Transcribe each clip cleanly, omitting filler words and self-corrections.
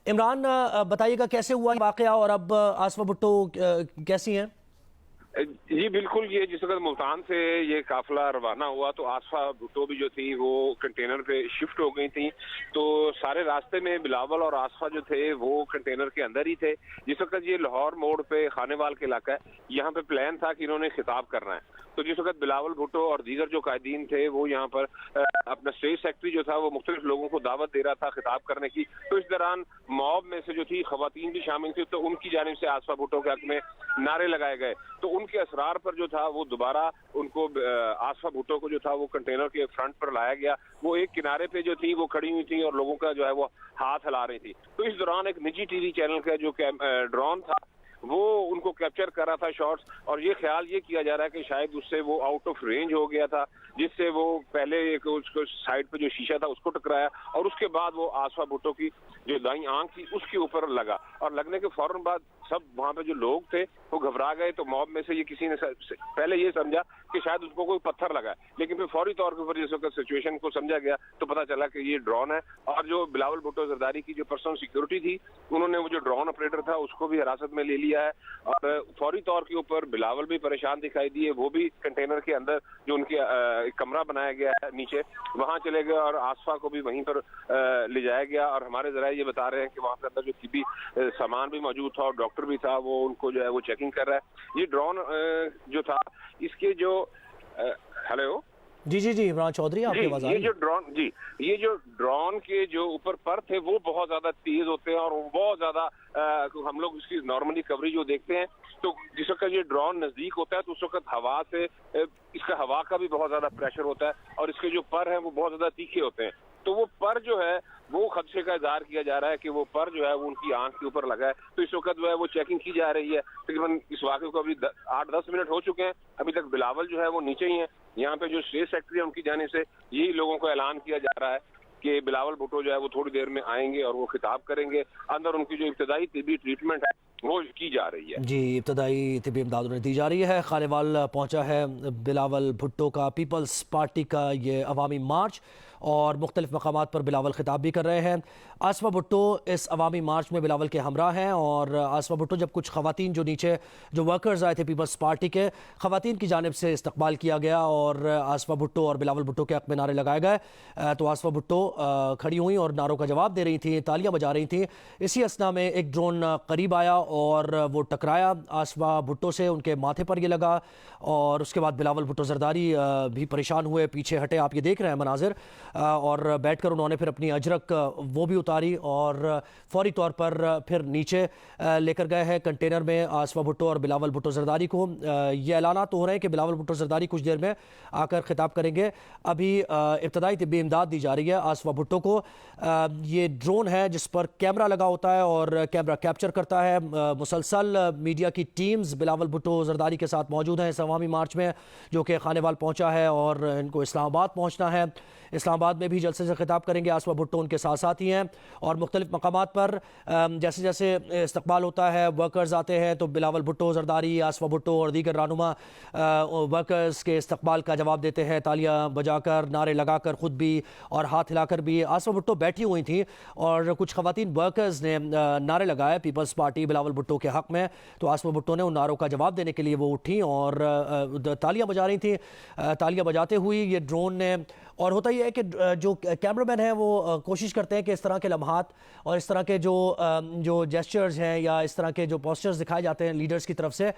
इमरान, बताइएगा कैसे हुआ वाकया और अब आसमा भुट्टो कैसी हैं? जी बिल्कुल, ये जिस वक्त मुल्तान से ये काफिला रवाना हुआ तो आसफा भुट्टो भी जो थी वो कंटेनर पे शिफ्ट हो गई थी। तो सारे रास्ते में बिलावल और आसफा जो थे वो कंटेनर के अंदर ही थे। जिस वक्त ये लाहौर मोड़ पे खानेवाल के इलाका है, यहाँ पे प्लान था कि इन्होंने खिताब करना है। तो जिस वक्त बिलावल भुट्टो और दीगर जो कायदीन थे वो यहाँ पर अपना स्टेट सेक्रेटरी जो था वो मुख्तलिफ लोगों को दावत दे रहा था खिताब करने की। तो इस दौरान मॉब में से जो थी खवातीन भी शामिल थी, तो उनकी जानिब से आसफा भुट्टो के हक में नारे लगाए गए। तो उनके असरार पर जो था वो दोबारा उनको आसफा भुट्टो को जो था वो कंटेनर के फ्रंट पर लाया गया। वो एक किनारे पे जो थी वो खड़ी हुई थी और लोगों का जो है वो हाथ हिला रही थी। तो इस दौरान एक निजी टीवी चैनल का जो ड्रोन था वो उनको कैप्चर कर रहा था शॉट्स, और ये ख्याल ये किया जा रहा है कि शायद उससे वो आउट ऑफ रेंज हो गया था, जिससे वो पहले एक उसको साइड पे जो शीशा था उसको टकराया और उसके बाद वो आसफा भुट्टो की जो दाईं आंख थी उसके ऊपर लगा। और लगने के फौरन बाद सब वहां पे जो लोग थे वो घबरा गए। तो मॉब में से ये किसी ने पहले ये समझा कि शायद उसको कोई पत्थर लगा है, लेकिन फिर फौरी तौर के ऊपर जिस वक्त सिचुएशन को समझा गया तो पता चला कि ये ड्रोन है। और जो बिलावल भुट्टो जरदारी की जो पर्सनल सिक्योरिटी थी उन्होंने वो जो ड्रोन ऑपरेटर था उसको भी हिरासत में ले लिया है। और फौरी तौर के ऊपर बिलावल भी परेशान दिखाई दिए, वो भी कंटेनर के अंदर जो उनके कमरा बनाया गया है नीचे वहां चले गए और आसफा को भी वहीं पर ले जाया गया। और हमारे जरा ये बता रहे हैं कि वहां पे अंदर जो तिब्बी सामान भी मौजूद था और डॉक्टर भी था, वो उनको जो है वो चेकिंग कर रहा है। ये ड्रोन जो था इसके जो हेलो जी जी जी, इमरान चौधरी आपके आवाज आ रही है? ये जो ड्रोन के जो ऊपर पर थे वो बहुत ज्यादा तेज होते हैं और वो बहुत ज्यादा हम लोग इसकी नॉर्मली कवरेज जो देखते हैं तो जिस वक्त ये ड्रोन नजदीक होता है तो उस वक्त हवा से इसका हवा का भी बहुत ज्यादा प्रेशर होता है और इसके जो पर हैं वो बहुत ज्यादा तीखे होते हैं। तो वो पर जो है वो खदशे का इजहार किया जा रहा है कि वो पर जो है वो उनकी आंख के ऊपर लगा है। तो इस वक्त जो है वो चेकिंग की जा रही है। तकरीबन इस वाक़े को अभी 8-10 मिनट हो चुके हैं, अभी तक बिलावल जो है वो नीचे ही है। यहाँ पे जो स्टेट सेक्रेटरी है उनकी जानिब से यही लोगों को ऐलान किया जा रहा है कि बिलावल भुट्टो जो है वो थोड़ी देर में आएंगे और वो खिताब करेंगे। अंदर उनकी जो इब्तदाई तिब्बी ट्रीटमेंट है वो की जा रही है। जी, इब्तदाई तिब्बी इमदाद उन्हें दी जा रही है। खानेवाल पहुंचा है बिलावल भुट्टो का पीपल्स पार्टी का ये अवामी मार्च और मुख्तलिफ मकामात पर बिलावल खिताब भी कर रहे हैं। आसफा भुट्टो इस अवामी मार्च में बिलावल के हमरा हैं और आसफा भुट्टो जब कुछ खवातीन जो नीचे जो वर्कर्स आए थे पीपल्स पार्टी के, खवातीन की जानिब से इस्तकबाल किया गया और आसफा भुट्टो और बिलावल भुट्टो के हक़ में नारे लगाए गए। तो आसफा भुट्टो खड़ी हुई और नारों का जवाब दे रही थी, तालियां बजा रही थी। इसी असना में एक ड्रोन करीब आया और वो टकराया आसफा भुट्टो से, उनके माथे पर ये लगा और उसके बाद बिलावल भुट्टो जरदारी भी परेशान हुए, पीछे हटे। आप ये देख रहे हैं मनाजिर। और बैठकर उन्होंने फिर अपनी अजरक वो भी उतारी और फौरी तौर पर फिर नीचे लेकर गए हैं कंटेनर में आसफा भुट्टो और बिलावल भुट्टो जरदारी को। ये ऐलाना तो हो रहे हैं कि बिलावल भुट्टो जरदारी कुछ देर में आकर खिताब करेंगे। अभी इब्तदाई तिब्बी इमदाद दी जा रही है आसफा भुट्टो को। ये ड्रोन है जिस पर कैमरा लगा होता है और कैमरा कैप्चर करता है। मुसलसल मीडिया की टीम्स बिलावल भुट्टो जरदारी के साथ मौजूद हैं इस अवामी मार्च में, जो कि खानेवाल पहुंचा है और इनको इस्लामाबाद पहुंचना है। इस्लामाबाद में भी जलसे से खिताब करेंगे। आसफा भुट्टो उनके साथ साथ ही हैं और मुख्तलिफ मकामात पर जैसे जैसे इस्तकबाल होता है, वर्कर्स आते हैं, तो बिलावल भुट्टो जरदारी, आसफा भुट्टो और दीगर रहनुमा वर्कर्स के इस्तकबाल का जवाब देते हैं, तालियां बजाकर, नारे लगाकर, खुद भी और हाथ हिलाकर भी। आसफा भुट्टो बैठी हुई थी और कुछ खवातीन वर्कर्स ने नारे लगाए पीपल्स पार्टी बिलावल भुट्टो के हक़ में। तो आसफा भुट्टो ने उन नारों का जवाब देने के लिए वो उठी और तालियां बजा रही थी। तालियां बजाते हुए ये ड्रोन ने, और होता ही है कि जो कैमरामैन है वो कोशिश करते हैं कि इस तरह के लम्हात और इस तरह के जो जेस्चर्स हैं या इस तरह के जो पोस्टर्स दिखाए जाते हैं लीडर्स की तरफ से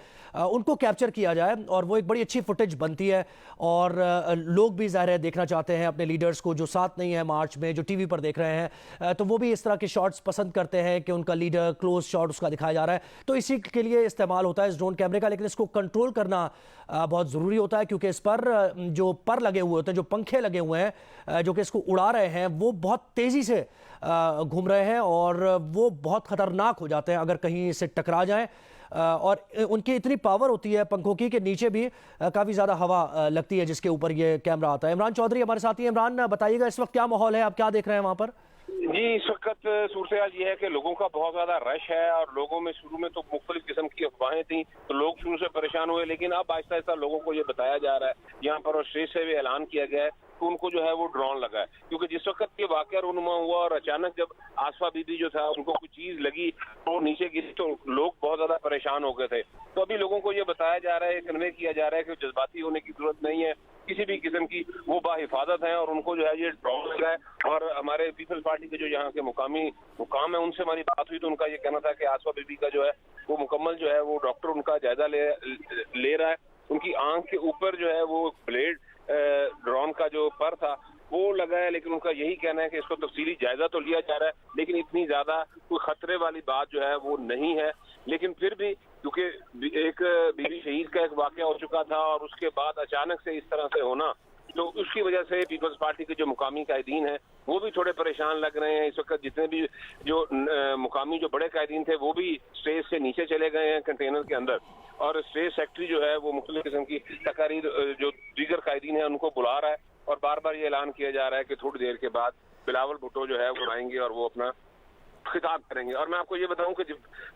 उनको कैप्चर किया जाए और वो एक बड़ी अच्छी फुटेज बनती है। और लोग भी ज़ाहिर है देखना चाहते हैं अपने लीडर्स को जो साथ नहीं है मार्च में, जो टीवी पर देख रहे हैं, तो वो भी इस तरह के शॉट्स पसंद करते हैं कि उनका लीडर क्लोज शॉट उसका दिखाया जा रहा है। तो इसी के लिए इस्तेमाल होता है इस ड्रोन कैमरे का, लेकिन इसको कंट्रोल करना बहुत ज़रूरी होता है क्योंकि इस पर जो पर लगे हुए होते हैं, जो पंखे लगे हुए हैं जो कि इसको उड़ा रहे हैं, वो बहुत तेज़ी से घूम रहे हैं और वो बहुत ख़तरनाक हो जाते हैं अगर कहीं से टकरा जाएं। और उनकी इतनी पावर होती है पंखों की कि नीचे भी काफ़ी ज़्यादा हवा लगती है जिसके ऊपर ये कैमरा आता है। इमरान चौधरी हमारे साथी हैं। इमरान, बताइएगा इस वक्त क्या माहौल है, आप क्या देख रहे हैं वहाँ पर? जी, इस वक्त सूरत ये है कि लोगों का बहुत ज्यादा रश है और लोगों में शुरू में तो मुख्तलिफ किस्म की अफवाहें थी तो लोग शुरू से परेशान हुए, लेकिन अब आहिस्ता आहिस्ता लोगों को ये बताया जा रहा है, यहाँ पर और स्टेज से भी ऐलान किया गया है تو ان کو جو ہے وہ ڈرون لگا ہے، کیونکہ جس وقت یہ واقعہ رونما ہوا اور اچانک جب آصفہ بی بی جو تھا ان کو کوئی چیز لگی تو نیچے گری تو لوگ بہت زیادہ پریشان ہو گئے تھے. تو ابھی لوگوں کو یہ بتایا جا رہا ہے، کنوے کیا جا رہا ہے کہ جذباتی ہونے کی ضرورت نہیں ہے کسی بھی قسم کی، وہ باحفاظت ہیں اور ان کو جو ہے یہ ڈرون لگا ہے. اور ہمارے پیپلز پارٹی کے جو یہاں کے مقامی حکام ہیں ان سے ہماری بات ہوئی تو ان کا یہ کہنا تھا کہ آصفہ بی بی کا جو ہے وہ مکمل جو ہے وہ ڈاکٹر ان کا جائزہ لے رہا ہے. ان کی آنکھ کے اوپر جو ہے وہ بلیڈ ڈرون کا جو پر تھا وہ لگا ہے، لیکن ان کا یہی کہنا ہے کہ اس کو تفصیلی جائزہ تو لیا جا رہا ہے لیکن اتنی زیادہ کوئی خطرے والی بات جو ہے وہ نہیں ہے. لیکن پھر بھی کیونکہ ایک بیوی شہید کا ایک واقعہ ہو چکا تھا اور اس کے بعد اچانک سے اس طرح سے ہونا، تو اس کی وجہ سے پیپلز پارٹی کے جو مقامی قائدین ہیں وہ بھی تھوڑے پریشان لگ رہے ہیں. اس وقت جتنے بھی جو مقامی جو بڑے قائدین تھے وہ بھی اسٹیج سے نیچے چلے گئے ہیں کنٹینر کے اندر، اور اسٹیج سیکٹری جو ہے وہ مختلف قسم کی تقاریر جو دیگر قائدین ہیں ان کو بلا رہا ہے اور بار بار یہ اعلان کیا جا رہا ہے کہ تھوڑی دیر کے بعد بلاول بھٹو جو ہے وہ آئیں گے اور وہ اپنا خطاب کریں گے. اور میں آپ کو یہ بتاؤں کہ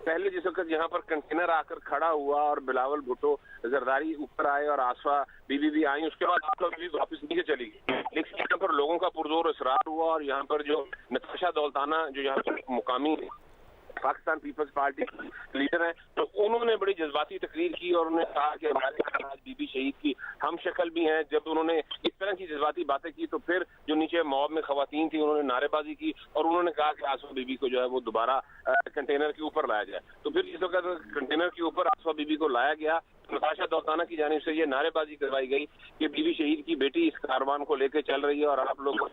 پہلے جس وقت یہاں پر کنٹینر آ کر کھڑا ہوا اور بلاول بھٹو زرداری اوپر آئے اور آصفہ بی بی آئیں، اس کے بعد آصفہ بی بی واپس نیچے چلی گئی، لیکن یہاں پر لوگوں کا پرزور اصرار ہوا اور یہاں پر جو نتاشا دولتانہ جو یہاں پر مقامی پاکستان پیپلز پارٹی لیڈر ہیں تو انہوں نے بڑی جذباتی تقریر کی اور انہوں نے کہا کہ ہمارے آج بی بی شہید کی ہم شکل بھی ہیں. جب انہوں نے اس طرح کی جذباتی باتیں کی تو پھر جو نیچے موب میں خواتین تھیں انہوں نے نعرے بازی کی اور انہوں نے کہا کہ آصفہ بی بی کو جو ہے وہ دوبارہ کنٹینر کے اوپر لایا جائے. تو پھر اس وقت کنٹینر کے اوپر آصفہ بی بی کو لایا گیا، نتاشا دولتانہ کی جانب سے یہ نعرے بازی کروائی گئی کہ بی بی شہید کی بیٹی اس کاروان کو لے کے چل رہی ہے اور آپ لوگ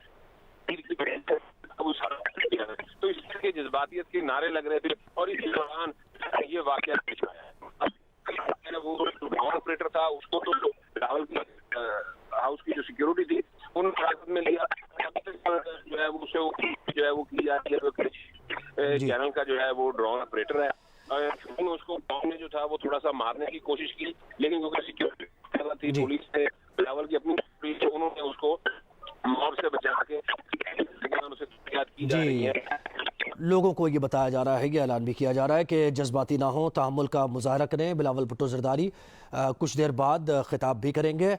تو اس طرح کے جذباتیت کے نعرے لگ رہے تھے. اور اسی دوران یہ واقعہ پیش آیا، وہ ڈرون آپریٹر تھا اس کو تو بلاول کی ہاؤس کی جو سیکورٹی تھی ان حراست میں لیا، جو ہے وہ کی جاتی ہے چینل کا جو ہے وہ ڈرون آپریٹر ہے. اس کو ڈرون نے جو تھا وہ تھوڑا سا مارنے کی کوشش کی لیکن کیونکہ سیکورٹی تھی پولیس سے بلاول کی اپنی انہوں نے اس کو موت سے بچا کے جی لوگوں کو یہ بتایا جا رہا ہے، یہ اعلان بھی کیا جا رہا ہے کہ جذباتی نہ ہوں، تحمل کا مظاہرہ کریں. بلاول بھٹو زرداری کچھ دیر بعد خطاب بھی کریں گے.